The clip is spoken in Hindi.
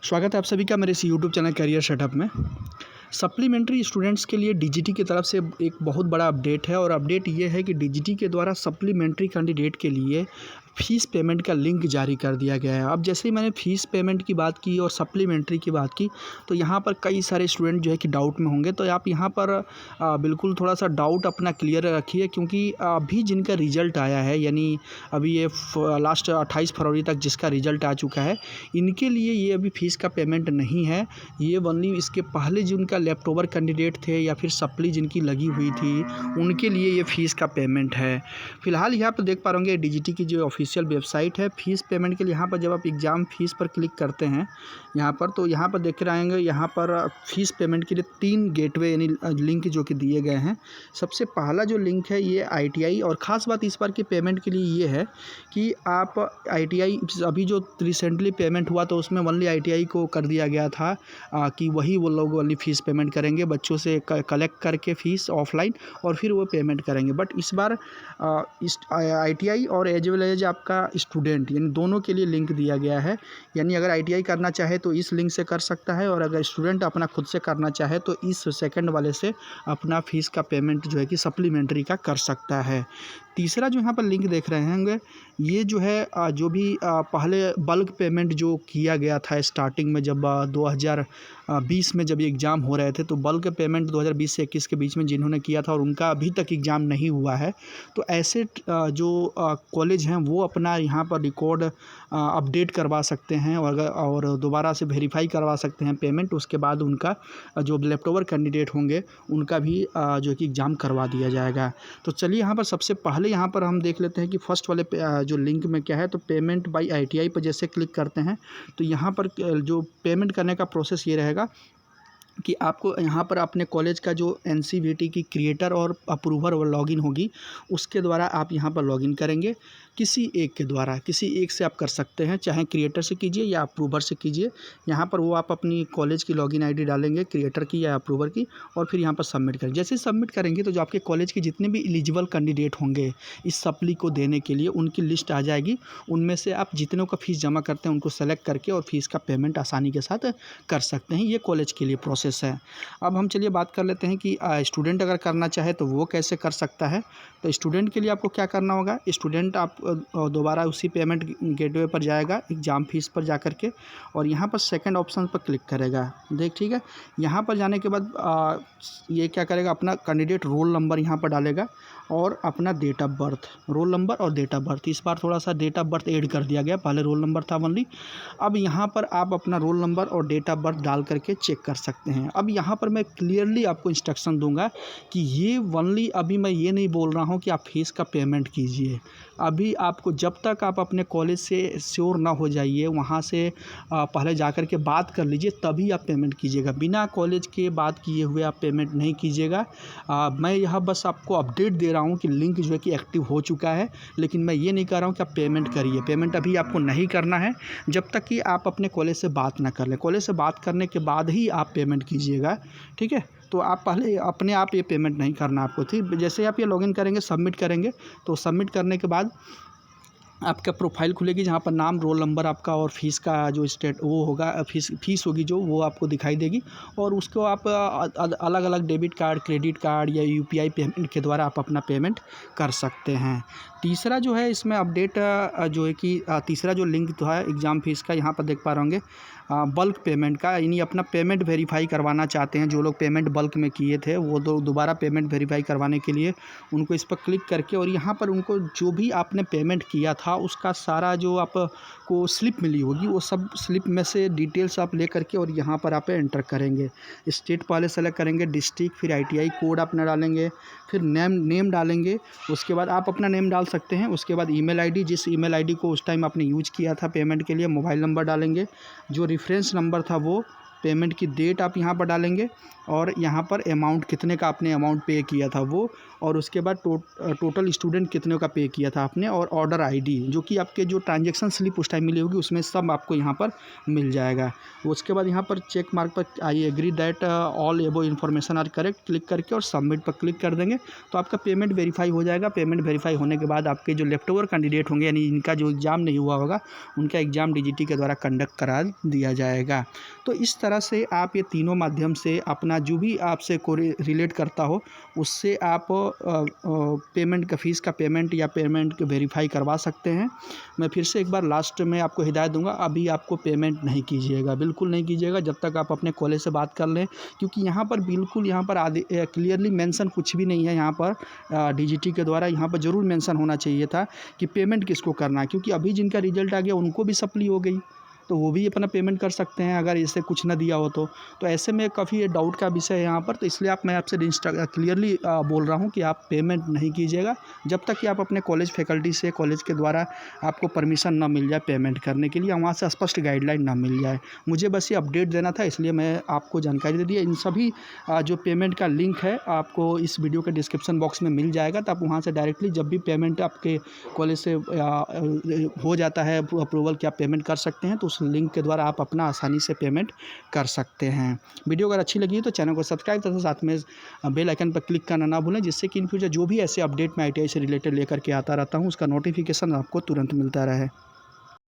स्वागत है आप सभी का मेरे इस यूट्यूब चैनल करियर सेटअप में। सप्लीमेंट्री स्टूडेंट्स के लिए डीजीटी की तरफ से एक बहुत बड़ा अपडेट है और अपडेट ये है कि डीजीटी के द्वारा सप्लीमेंट्री कैंडिडेट के लिए फ़ीस पेमेंट का लिंक जारी कर दिया गया है। अब जैसे ही मैंने फ़ीस पेमेंट की बात की और सप्लीमेंट्री की बात की तो यहाँ पर कई सारे स्टूडेंट जो है कि डाउट में होंगे, तो आप यहाँ पर बिल्कुल थोड़ा सा डाउट अपना क्लियर रखिए, क्योंकि अभी जिनका रिज़ल्ट आया है, यानी अभी ये लास्ट 28 फरवरी तक जिसका रिज़ल्ट आ चुका है, इनके लिए ये अभी फ़ीस का पेमेंट नहीं है। ये ओनली इसके पहले जिनका लेफ्टओवर कैंडिडेट थे या फिर सप्ली जिनकी लगी हुई थी, उनके लिए ये फ़ीस का पेमेंट है। फिलहाल यहाँ पर देख पा रहे होंगे डीजीटी की जो ऑफिशियल वेबसाइट है फ़ीस पेमेंट के लिए। यहाँ पर जब आप एग्ज़ाम फ़ीस पर क्लिक करते हैं यहाँ पर, तो यहाँ पर देख रहे होंगे यहाँ पर फ़ीस पेमेंट के लिए 3 गेटवे यानी लिंक जो कि दिए गए हैं। सबसे पहला जो लिंक है ये आईटीआई, और ख़ास बात इस बार की पेमेंट के लिए ये है कि आप आईटीआई अभी जो रिसेंटली पेमेंट हुआ तो उसमें ओनली आईटीआई को कर दिया गया था कि वही वो लोग ओनली फ़ीस पेमेंट करेंगे, बच्चों से कलेक्ट करके फ़ीस ऑफलाइन और फिर वो पेमेंट करेंगे। बट इस बार इस आईटीआई और एज वेल एज आपका स्टूडेंट यानी दोनों के लिए लिंक दिया गया है। यानी अगर आईटीआई करना चाहे तो इस लिंक से कर सकता है, और अगर स्टूडेंट अपना खुद से करना चाहे तो इस सेकंड वाले से अपना फ़ीस का पेमेंट जो है कि सप्लीमेंट्री का कर सकता है। तीसरा जो यहाँ पर लिंक देख रहे होंगे, ये जो है जो भी पहले बल्क पेमेंट जो किया गया था स्टार्टिंग में, जब 2020 में जब ये एग्ज़ाम हो रहे थे, तो बल्क पेमेंट 2020 से 21 के बीच में जिन्होंने किया था और उनका अभी तक एग्ज़ाम नहीं हुआ है, तो ऐसे जो कॉलेज हैं वो अपना यहाँ पर रिकॉर्ड अपडेट करवा सकते हैं और दोबारा से वेरीफाई करवा सकते हैं पेमेंट। उसके बाद उनका जो लेफ्टओवर कैंडिडेट होंगे उनका भी जो कि एग्ज़ाम करवा दिया जाएगा। तो चलिए यहाँ पर सबसे पहले यहाँ पर हम देख लेते हैं कि फर्स्ट वाले जो लिंक में क्या है। तो पेमेंट बाय आईटीआई पर जैसे क्लिक करते हैं तो यहाँ पर जो पेमेंट करने का प्रोसेस ये रहेगा कि आपको यहाँ पर अपने कॉलेज का जो एनसीवीटी की क्रिएटर और अप्रूवर और लॉगिन होगी, उसके द्वारा आप यहाँ पर लॉगिन करेंगे। किसी एक के द्वारा, किसी एक से आप कर सकते हैं, चाहे क्रिएटर से कीजिए या अप्रूवर से कीजिए। यहाँ पर वो आप अपनी कॉलेज की लॉगिन आईडी डालेंगे, क्रिएटर की या अप्रूवर की, और फिर यहाँ पर सबमिट करेंगे। जैसे सबमिट करेंगे तो जो आपके कॉलेज के जितने भी एलिजिबल कैंडिडेट होंगे इस सप्ली को देने के लिए, उनकी लिस्ट आ जाएगी। उनमें से आप जितनों का फ़ीस जमा करते हैं उनको सेलेक्ट करके और फ़ीस का पेमेंट आसानी के साथ कर सकते हैं। ये कॉलेज के लिए प्रोसेस है। अब हम चलिए बात कर लेते हैं कि स्टूडेंट अगर करना चाहे तो वो कैसे कर सकता है। तो स्टूडेंट के लिए आपको क्या करना होगा, स्टूडेंट आप दोबारा उसी पेमेंट गेटवे पर जाएगा, एग्ज़ाम फ़ीस पर जा कर के, और यहाँ पर सेकंड ऑप्शन पर क्लिक करेगा। ठीक है। यहाँ पर जाने के बाद ये क्या करेगा, अपना कैंडिडेट रोल नंबर यहाँ पर डालेगा और अपना date of birth, roll number और डेट ऑफ बर्थ। इस बार थोड़ा सा डेट ऑफ बर्थ ऐड कर दिया गया, पहले रोल नंबर था ओनली। अब यहाँ पर आप अपना रोल नंबर और डेट ऑफ बर्थ डाल करके चेक कर सकते हैं। अब यहाँ पर मैं क्लियरली आपको इंस्ट्रक्शन दूंगा कि ये ओनली, अभी मैं ये नहीं बोल रहा हूँ कि आप फीस का पेमेंट कीजिए। अभी आपको जब तक आप अपने कॉलेज से श्योर ना हो जाइए, वहाँ से पहले जा कर के बात कर लीजिए, तभी आप पेमेंट कीजिएगा। बिना कॉलेज के बात किए हुए आप पेमेंट नहीं कीजिएगा। मैं यह बस आपको अपडेट दे रहा हूँ कि लिंक जो है कि एक्टिव हो चुका है, लेकिन मैं ये नहीं कह रहा हूँ कि आप पेमेंट करिए। पेमेंट अभी आपको नहीं करना है जब तक कि आप अपने कॉलेज से बात ना कर लें। कॉलेज से बात करने के बाद ही आप पेमेंट कीजिएगा, ठीक है। तो आप पहले अपने आप ये पेमेंट नहीं करना आपको, ठीक। जैसे आप ये लॉगिन करेंगे, सबमिट करेंगे, तो सबमिट करने के बाद आपका प्रोफाइल खुलेगी, जहाँ पर नाम, रोल नंबर आपका और फीस का जो वो होगा, फीस होगी जो, वो आपको दिखाई देगी। और उसको आप अलग अलग डेबिट कार्ड, क्रेडिट कार्ड या यूपीआई पेमेंट के द्वारा आप अपना पेमेंट कर सकते हैं। तीसरा जो है इसमें अपडेट जो है कि तीसरा जो लिंक तो है एग्ज़ाम फ़ीस का, यहाँ पर देख पा रहे होंगे बल्क पेमेंट का, यानी अपना पेमेंट वेरीफाई करवाना चाहते हैं। जो लोग पेमेंट बल्क में किए थे वो दोबारा पेमेंट वेरीफाई करवाने के लिए उनको इस पर क्लिक करके, और यहाँ पर उनको जो भी आपने पेमेंट किया था उसका सारा जो आपको स्लिप मिली होगी, वो सब स्लिप में से डिटेल्स आप ले करके और यहाँ पर आप एंटर करेंगे। स्टेट पहले सेलेक्ट करेंगे, डिस्ट्रिक्ट, फिर आईटीआई कोड अपना डालेंगे, फिर नेम डालेंगे। उसके बाद आप अपना नेम डाल सकते हैं। उसके बाद ईमेल आईडी, जिस ईमेल आईडी को उस टाइम आपने यूज किया था पेमेंट के लिए, मोबाइल नंबर डालेंगे, जो रेफरेंस नंबर था वो, पेमेंट की डेट आप यहाँ पर डालेंगे और यहाँ पर अमाउंट कितने का आपने अमाउंट पे किया था वो, और उसके बाद टोटल स्टूडेंट कितने का पे किया था आपने, और ऑर्डर आईडी जो कि आपके जो ट्रांजैक्शन स्लिप उस टाइम मिली होगी उसमें सब आपको यहाँ पर मिल जाएगा। उसके बाद यहाँ पर चेक मार्क पर आई एग्री दैट ऑल एबो इन्फॉर्मेशन आर करेक्ट क्लिक करके और सबमिट पर क्लिक कर देंगे तो आपका पेमेंट वेरीफाई हो जाएगा। पेमेंट वेरीफाई होने के बाद आपके जो लेफ्ट ओवर कैंडिडेट होंगे यानी इनका जो एग्ज़ाम नहीं हुआ होगा उनका एग्ज़ाम डीजीटी के द्वारा कंडक्ट करा दिया जाएगा। तो इस तरह से आप ये तीनों माध्यम से अपना जो भी आपसे को रिलेट करता हो उससे आप पेमेंट का फ़ीस का पेमेंट या पेमेंट वेरीफाई करवा सकते हैं। मैं फिर से एक बार लास्ट में आपको हिदायत दूंगा, अभी आपको पेमेंट नहीं कीजिएगा, बिल्कुल नहीं कीजिएगा जब तक आप अपने कॉलेज से बात कर लें, क्योंकि यहाँ पर बिल्कुल यहाँ पर आदि क्लियरली मेंशन कुछ भी नहीं है। यहाँ पर डीजीटी के द्वारा यहाँ पर ज़रूर मेंशन होना चाहिए था कि पेमेंट किसको करना है, क्योंकि अभी जिनका रिजल्ट आ गया उनको भी सप्ली हो गई तो वो भी अपना पेमेंट कर सकते हैं अगर इससे कुछ ना दिया हो तो ऐसे में काफ़ी डाउट का विषय है यहाँ पर। तो इसलिए मैं आपसे क्लियरली बोल रहा हूँ कि आप पेमेंट नहीं कीजिएगा जब तक कि आप अपने कॉलेज फैकल्टी से कॉलेज के द्वारा आपको परमिशन ना मिल जाए पेमेंट करने के लिए, वहाँ से स्पष्ट गाइडलाइन ना मिल जाए। मुझे बस ये अपडेट देना था इसलिए मैं आपको जानकारी दे दी। इन सभी जो पेमेंट का लिंक है आपको इस वीडियो के डिस्क्रिप्शन बॉक्स में मिल जाएगा, तो आप वहाँ से डायरेक्टली जब भी पेमेंट आपके कॉलेज से हो जाता है अप्रूवल कि आप पेमेंट कर सकते हैं तो उस लिंक के द्वारा आप अपना आसानी से पेमेंट कर सकते हैं। वीडियो अगर अच्छी लगी तो चैनल को सब्सक्राइब तथा साथ में बेल आइकन पर क्लिक करना ना भूलें, जिससे कि इन फ्यूचर जो भी ऐसे अपडेट मैं ITI से रिलेटेड लेकर के आता रहता हूँ उसका नोटिफिकेशन आपको तुरंत मिलता रहे।